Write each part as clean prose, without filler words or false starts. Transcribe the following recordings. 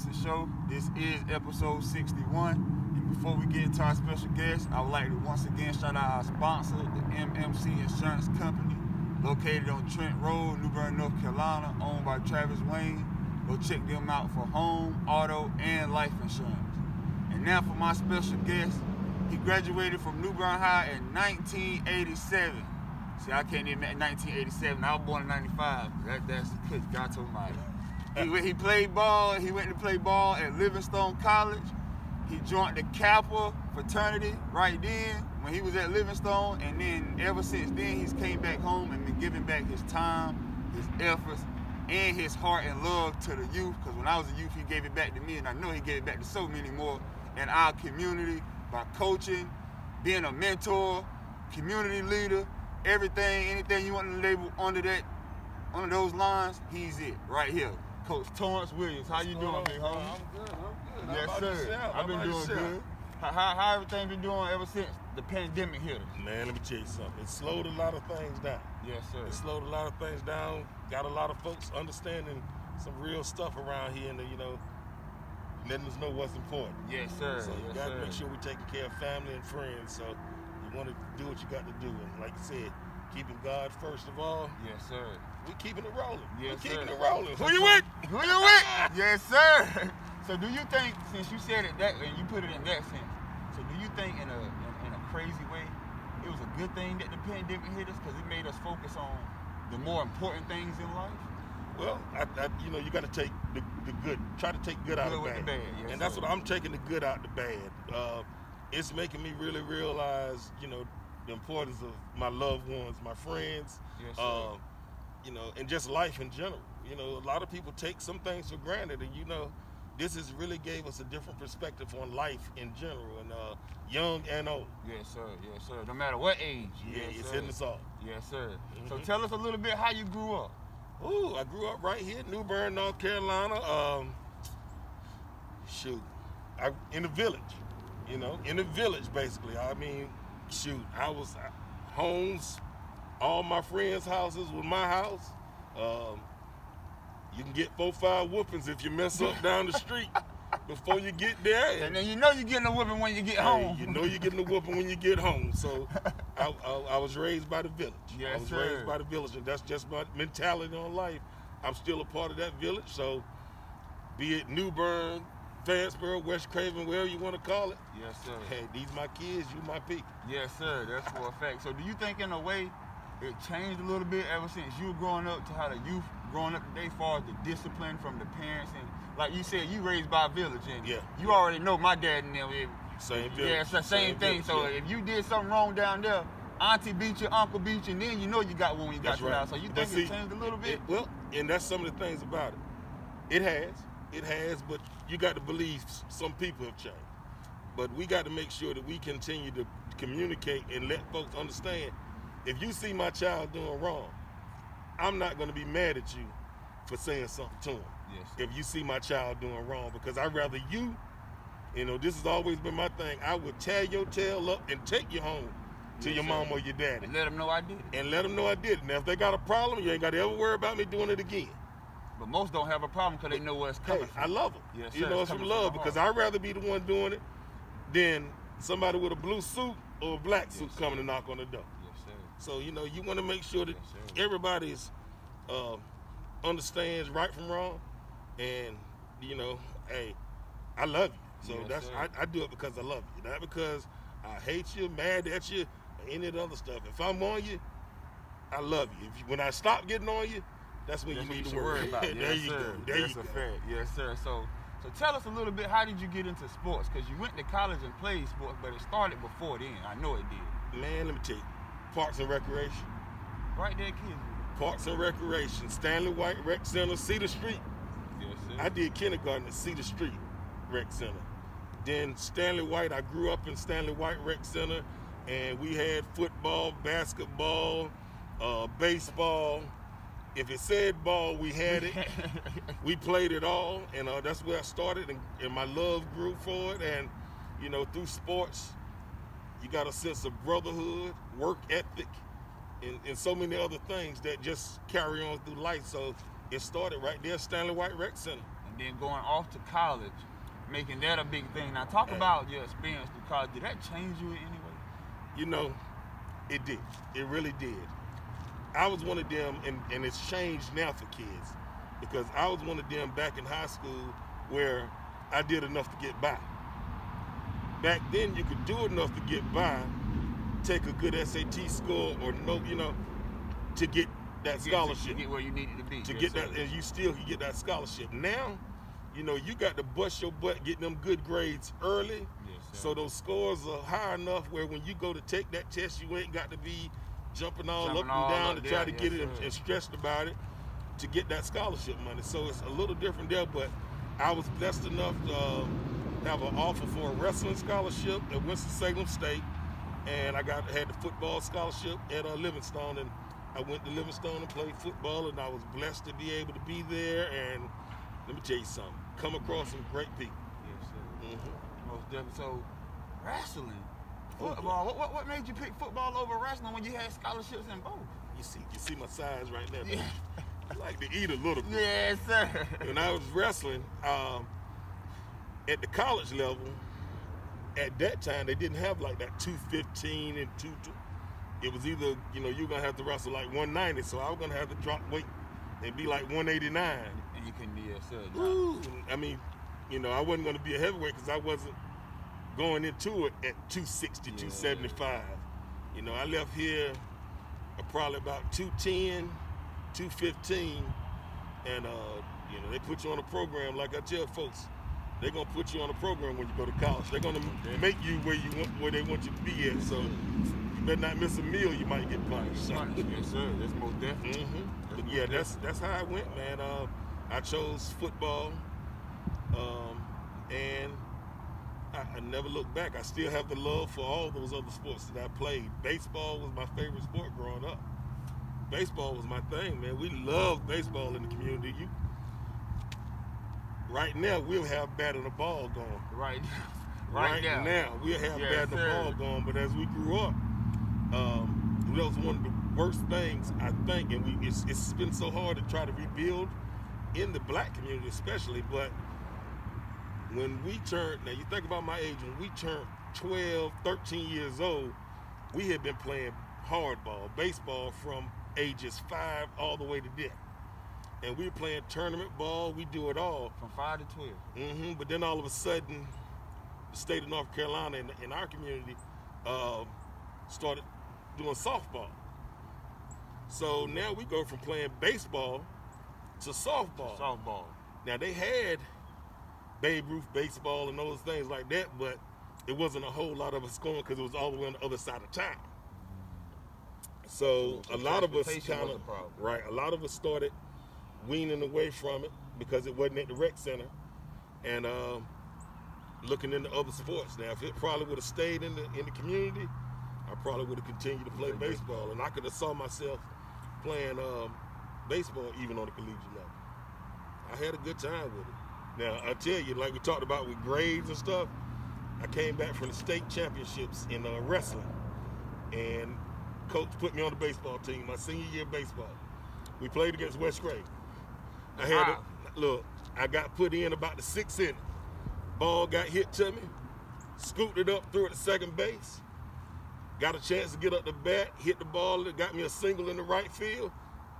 Cuthbertson Show. This is episode 61. And before we get into our special guest, I would like to once again shout out our sponsor, the MMC Insurance Company, located on Trent Road, New Bern, North Carolina, owned by Travis Wayne. Go check them out for home, auto, and life insurance. And now for my special guest. He graduated from New Bern High in 1987. See, I can't even in 1987. I was born in 95. That's because God told me. He played ball. He went to play ball at Livingstone College. He joined the Kappa Fraternity right then when he was at Livingstone. And then ever since then, he's came back home and been giving back his time, his efforts, and his heart and love to the youth. Because when I was a youth, he gave it back to me. And I know he gave it back to so many more in our community. By coaching, being a mentor, community leader, everything, anything you want to label under those lines, he's it right here. Coach Taurance Williams, how you doing, big homie? I'm good. Yes, sir. I've been doing good. How everything been doing ever since the pandemic hit us? Man, let me tell you something. It slowed a lot of things down. Yes, sir. It slowed a lot of things down. Got a lot of folks understanding some real stuff around here, and letting us know what's important. Yes, sir. So you got to make sure we're taking care of family and friends. So you want to do what you got to do. And like you said, keeping God first of all. Yes, sir. We're keeping it rolling. Yes, we're keeping sir. it rolling. Who you with? Who you with? Yes, sir. So do you think, since you said it that way, and you put it in that sense, so do you think in a crazy way, it was a good thing that the pandemic hit us because it made us focus on the more important things in life? Well, you got to take the good. Try to take good out of the bad. Yes, and that's what I'm taking, the good out of the bad. It's making me really realize, the importance of my loved ones, my friends, yes, sir. And just life in general. A lot of people take some things for granted, and this has really gave us a different perspective on life in general, and young and old. Yes, sir. Yes, sir. No matter what age. Yeah, yes, it's sir. hitting us all. Yes, sir. Mm-hmm. So tell us a little bit how you grew up. Ooh, I grew up right here in New Bern, North Carolina. In the village, in the village, basically. I was homes, all my friends' houses was my house. You can get 4-5 whoopings if you mess up down the street before you get there. And then you're getting a whooping when you get home. You're getting a whooping when you get home. So I was raised by the village. Yes, I was sir. raised by the village, and that's just my mentality on life. I'm still a part of that village, so be it New Bern, Vanceboro, West Craven, wherever you want to call it. Yes, sir. Hey, these my kids, you my people. Yes, sir. That's for a fact. So do you think in a way it changed a little bit ever since you were growing up to how the youth growing up today as far as the discipline from the parents? And like you said, you raised by a village, and you already know my dad and them. Same village. Yeah, it's the same thing. Village, so if you did something wrong down there, auntie beat you, uncle beat you, and then you got one when you got to the house. So you think it changed a little bit? And that's some of the things about it. It has, but you got to believe some people have changed. But we got to make sure that we continue to communicate and let folks understand. If you see my child doing wrong, I'm not going to be mad at you for saying something to him. Yes, if you see my child doing wrong, because I'd rather you, this has always been my thing. I would tear your tail up and take you home to your mom or your daddy. And let them know I did it. And let them know I did it. Now, if they got a problem, you ain't got to ever worry about me doing it again. But most don't have a problem because they know where it's coming from. I love them. Yes, sir. It's from love, because I'd rather be the one doing it than somebody with a blue suit or a black suit coming to knock on the door. Yes, sir. So, you want to make sure that everybody's understands right from wrong. And, hey, I love you. So I do it because I love you. Not because I hate you, mad at you, or any of the other stuff. If I'm on you, I love you. When I stop getting on you, that's when you need to worry about. There you go. That's a fact. Yes, sir. So tell us a little bit, how did you get into sports? Because you went to college and played sports, but it started before then. I know it did. Man, let me tell you. Parks and Recreation. Right there, kids. Parks and Recreation. Stanley White Rec Center, Cedar Street. Yes, sir. I did kindergarten at Cedar Street Rec Center. Then Stanley White, I grew up in Stanley White Rec Center, and we had football, basketball, baseball. If it said ball, we had it. We played it all, and that's where I started, and my love grew for it. And, through sports, you got a sense of brotherhood, work ethic, and so many other things that just carry on through life. So it started right there, Stanley White Rec Center. and then going off to college, making that a big thing. Now talk about your experience through college. Did that change you in any way? You know, it did. It really did. I was one of them, and it's changed now for kids, because I was one of them back in high school where I did enough to get by. Back then, you could do enough to get by, take a good SAT score or no, you know, to get that scholarship. To get where you needed to be. To get that, and you still can get that scholarship. Now, you know, you got to bust your butt getting them good grades early, so those scores are high enough where when you go to take that test, you ain't got to be jumping all up and down to try to get it and stressed about it to get that scholarship money. So it's a little different there, but I was blessed enough to have an offer for a wrestling scholarship at Winston-Salem State, and I had the football scholarship at Livingstone, and I went to Livingstone and played football, and I was blessed to be able to be there. And let me tell you something, come across some great people. Yes, sir. Mm-hmm. Most definitely. So, wrestling, football. What made you pick football over wrestling when you had scholarships in both? You see my size right there. Yeah. I like to eat a little bit. Yes, sir. When I was wrestling, at the college level, at that time they didn't have like that 215 and 220. It was either, you know, you're gonna have to wrestle like 190, so I was gonna have to drop weight and be like 189. And you couldn't be a sub. Ooh, I mean, you know, I wasn't gonna be a heavyweight because I wasn't going into it at 260, 275. You know, I left here probably about 210, 215, and you know, they put you on a program. Like I tell folks, they're gonna put you on a program when you go to college. They're gonna make you where they want you to be at. So you better not miss a meal, you might get punished. So. Yes, sir. That's most definitely. Mm-hmm. But yeah, that's how I went, man. I chose football, and I never looked back. I still have the love for all those other sports that I played. Baseball was my favorite sport growing up. Baseball was my thing, man. We love baseball in the community. Right now, we'll have batting the ball going. Right now, we'll have batting the ball going. But as we grew up, that was one of the worst things, I think. And it's been so hard to try to rebuild in the black community especially. But when we turned, now you think about my age, when we turned 12, 13 years old, we had been playing hardball, baseball from ages 5 all the way to death. And we were playing tournament ball, we do it all. From 5 to 12. Mm-hmm. But then all of a sudden, the state of North Carolina in our community started doing softball. So now we go from playing baseball to softball. Now they had Babe Ruth baseball and those things like that, but it wasn't a whole lot of us going because it was all the way on the other side of town. So a lot of us a lot of us started weaning away from it because it wasn't at the rec center, and looking into other sports. Now, if it probably would have stayed in the community, I probably would have continued to play baseball, and I could have saw myself playing baseball even on the collegiate level. I had a good time with it. Now, I tell you, like we talked about with grades and stuff, I came back from the state championships in wrestling, and coach put me on the baseball team my senior year baseball. We played against West Craven. I got put in about the 6th inning. Ball got hit to me, scooped it up, threw it to second base. Got a chance to get up the bat, hit the ball, it got me a single in the right field.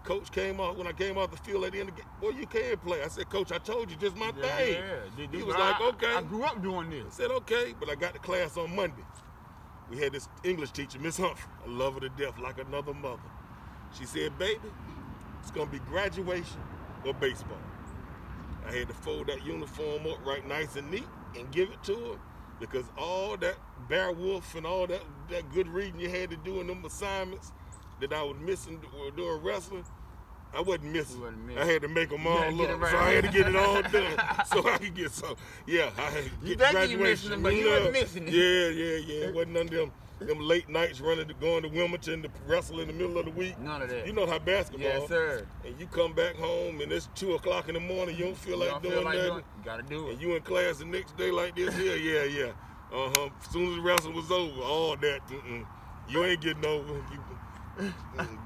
Coach came off, when I came off the field at the end of the game, boy, you can play. I said, Coach, I told you, just my thing. Yeah. He was like, okay. I grew up doing this. I said, okay, but I got to class on Monday. We had this English teacher, Miss Humphrey. I love her to death like another mother. She said, baby, it's going to be graduation or baseball. I had to fold that uniform up right nice and neat and give it to her, because all that Bear Wolf and all that good reading you had to do in them assignments that I was missing during wrestling, I wasn't missing. I had to make them all up, so I had to get it all done so I could get some. Yeah, I had to get graduation. You missing them, but you wasn't missing it. Yeah. It wasn't none of them late nights going to Wilmington to wrestle in the middle of the week. None of that. You know how basketball. Yes, sir. And you come back home and it's 2 o'clock in the morning. You don't feel like doing nothing. You gotta do it. And you in class the next day like this here. Yeah. As soon as the wrestling was over, all that. You ain't getting over.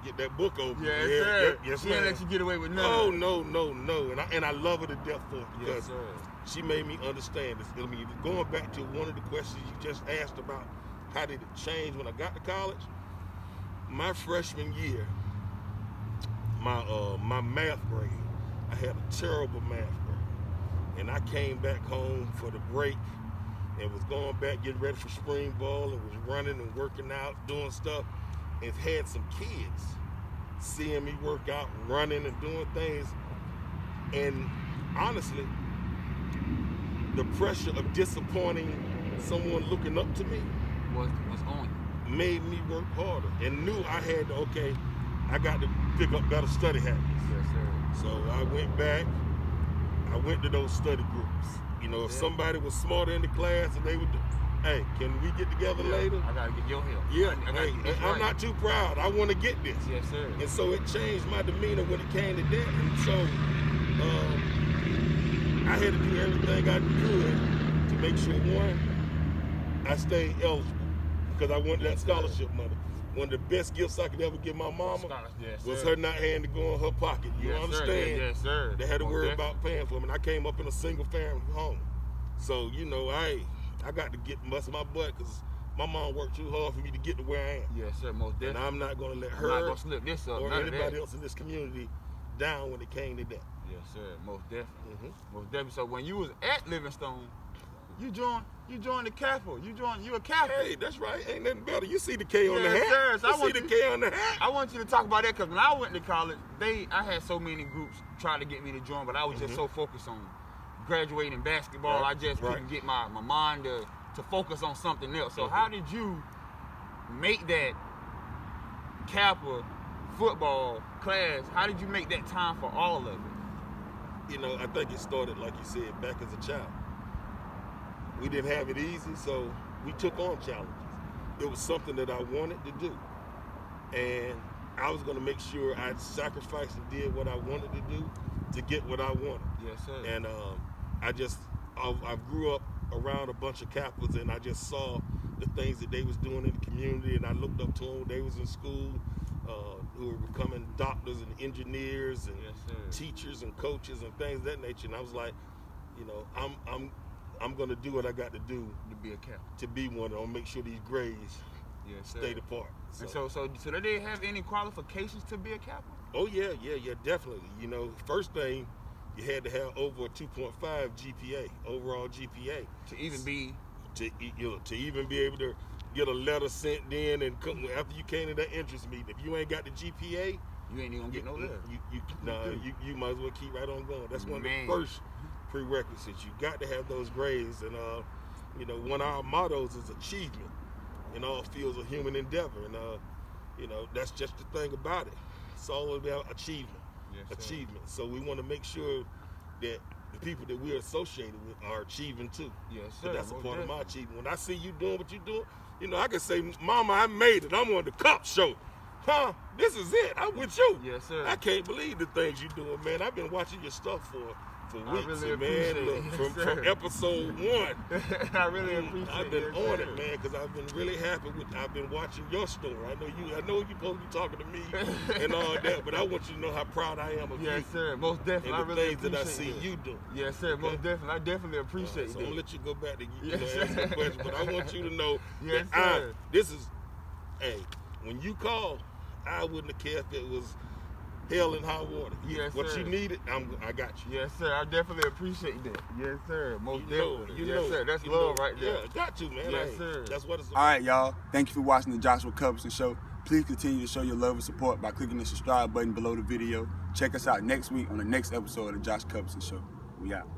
Get that book open. Yes, sir. Yes, she didn't let you get away with nothing. Oh, no. And I love her to death for it because Yes, sir. she made me understand this. I mean, going back to one of the questions you just asked about how did it change when I got to college, my freshman year, my math grade, I had a terrible math grade. And I came back home for the break and was going back, getting ready for spring ball, and was running and working out, doing stuff, and had some kids seeing me work out, running and doing things. And honestly, the pressure of disappointing someone looking up to me was on you. Made me work harder and knew I had to, okay, I got to pick up better study habits. Yes, sir. So I went back, I went to those study groups. You know, if somebody was smarter in the class and they would, hey, can we get together later? I gotta get your help. Yeah, I'm right. Not too proud. I want to get this. Yes, sir. And so it changed my demeanor when it came to that. And so I had to do everything I could to make sure, one, I stayed eligible because I wanted that scholarship money. One of the best gifts I could ever give my mama was her not having to go in her pocket. You understand? Yes, sir. They had to worry about paying for them. And I came up in a single family home. So, you know, I got to bust my butt because my mom worked too hard for me to get to where I am. Yes, sir, most definitely. And I'm not going to let her not gonna slip this up, or anybody else in this community down when it came to that. Yes, sir, most definitely. Mm-hmm. Most definitely. So when you was at Livingstone, you joined the Kappa. You a Kappa. Hey, that's right. Ain't nothing better. You see the K on the hat. Sir. So you see the K on the hat. I want you to talk about that because when I went to college, I had so many groups trying to get me to join, but I was just so focused on graduating basketball. Right. I just couldn't get my mind to focus on something else. So how did you make that Kappa football class? How did you make that time for all of it? You know, I think it started, like you said, back as a child. We didn't have it easy, so we took on challenges. It was something that I wanted to do. And I was going to make sure I sacrificed and did what I wanted to do to get what I wanted. Yes, sir. And I grew up around a bunch of Kappas, and I just saw the things that they was doing in the community, and I looked up to them when they was in school, who were becoming doctors and engineers and teachers and coaches and things of that nature. And I was like, you know, I'm going to do what I got to do to be a Kappa, to be one. I'll make sure these grades stay apart. So they didn't have any qualifications to be a Kappa? Oh yeah, definitely. You know, first thing, you had to have over a 2.5 GPA, overall GPA, to even be able to get a letter sent in, and after you came to that entrance meeting, if you ain't got the GPA, you ain't even gonna get no letter. You might as well keep right on going. That's one of the first prerequisites. You got to have those grades, and you know, one of our mottos is achievement in all fields of human endeavor, and you know, that's just the thing about it. It's all about achievement. Yes, achievement. So we want to make sure that the people that we're associated with are achieving too. Yes, sir. That's a part of my achievement. When I see you doing what you're doing, you know, I can say, Mama, I made it. I'm on the Cup show. Huh? This is it. I'm with you. Yes, sir. I can't believe the things you're doing, man. I've been watching your stuff for weeks, really man. Look, from episode 1. I really appreciate it. I've been on it, man, because I've been really happy with. I've been watching your story. I know you're supposed to be talking to me and all that, but I want you to know how proud I am of you. Yes, sir. Most definitely. And I really things that I see you do. Yes, sir. Most definitely. I definitely appreciate so that. I'm gonna let you go back to ask the question, but I want you to know yes, that sir. When you call, I wouldn't have cared if it was hell and high water. Yes, what sir. you needed, I got you. Yes, sir. I definitely appreciate that. Yes, sir. Most definitely. Yes, sir. That's love right there. Yeah, got you, man. Yes, sir. That's what it's about. All right, y'all. Thank you for watching the Joshua Cuthbertson Show. Please continue to show your love and support by clicking the subscribe button below the video. Check us out next week on the next episode of the Josh Cuthbertson Show. We out.